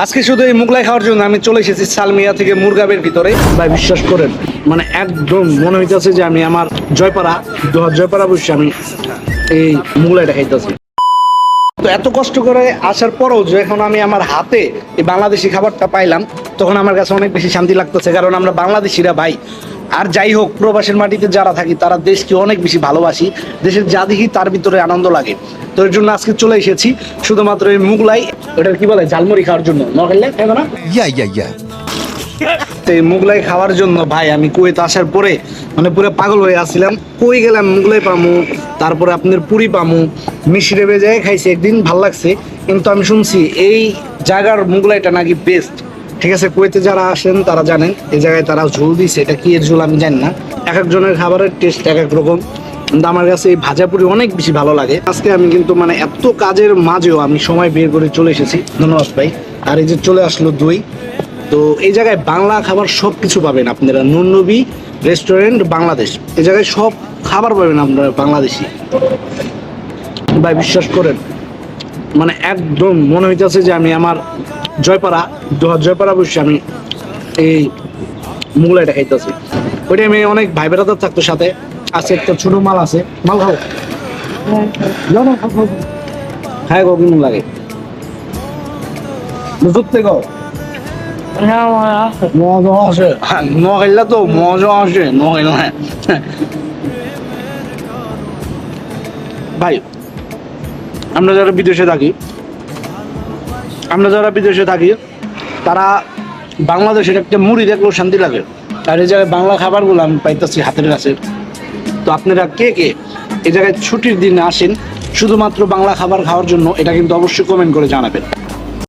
আজকে শুধু এই মুগলাই খাওয়ার জন্য আমি চলে এসেছি সালমিয়া থেকে মুরগাবের ভিতরে। ভাই বিশ্বাস করেন, মানে একদম মনে হইতেছে যে আমি আমার জয়পাড়া বসে আমি এই মুগলাইটা খাইতেছি। তো এত কষ্ট করে আসার পরেও যখন আমি আমার হাতে এই বাংলাদেশি খাবারটা পাইলাম, তখন আমার কাছে অনেক বেশি শান্তি লাগতেছে। কারণ আমরা বাংলাদেশিরা ভাই, আর যাই হোক প্রবাসের মাটিতে যারা থাকি তারা দেশকে অনেক বেশি ভালোবাসি। দেশের যা দেখি তার ভিতরে আনন্দ লাগে। তো এর জন্য আজকে চলে এসেছি শুধুমাত্র এই মুগলাই, ওটার কি বলে, ঝালমুড়ি খাওয়ার জন্য। নখাইলে খাইবে না? তো এই মুগলাই খাওয়ার জন্য ভাই আমি কুয়েত আসার পরে মানে পুরো পাগল হয়ে আসছিলাম। কই গেলাম মুগলাই পামু, তারপরে আপনার পুরি পামু, মিশরে বেজায় খাইছি একদিন, ভাল লাগছে। কিন্তু আমি শুনছি এই জায়গার মুগলাইটা নাকি বেস্ট। ঠিক আছে, কুয়েতে যারা আসেন তারা জানেন এই জায়গায় তারা ঝোল দিছে, এটা কি এর ঝোল আমি জানি না। এক একজনের খাবারের টেস্ট এক এক রকম, কিন্তু আমার কাছে এই ভাজাপুরি অনেক বেশি ভালো লাগে। আজকে আমি কিন্তু মানে এত কাজের মাঝেও আমি সময় বের করে চলে এসেছি, ধন্যবাদ ভাই। আর এই যে চলে আসলো দই। তো এই জায়গায় বাংলা খাবার সব কিছু পাবেন আপনারা। নুননবী রেস্টুরেন্ট বাংলাদেশ, এই জায়গায় সব খাবার পাবেন আপনারা বাংলাদেশি। ভাই বিশ্বাস করেন, মানে একদম মনে হইতেছে যে আমি আমার জয়পাড়া বসে আমি এই মুগলাইটা খাইতেছি। ওইটা আমি অনেক ভাই বেড়াদার থাকতো সাথে। আছে একটা ছোট মাল আছে, মাল খাও খাই গো, কেমন লাগে বুঝতে গো? মজা আসে, নখাইলে তো মজা আসে, নখাইলে ভাই। আমরা যারা বিদেশে থাকি তারা বাংলাদেশের একটা মুড়ি দেখলেও শান্তি লাগে। আর এই জায়গায় বাংলা খাবারগুলো আমি পাইতেছি হাতের কাছে। তো আপনারা কে কে এই জায়গায় ছুটির দিনে আসেন শুধুমাত্র বাংলা খাবার খাওয়ার জন্য, এটা কিন্তু অবশ্যই কমেন্ট করে জানাবেন।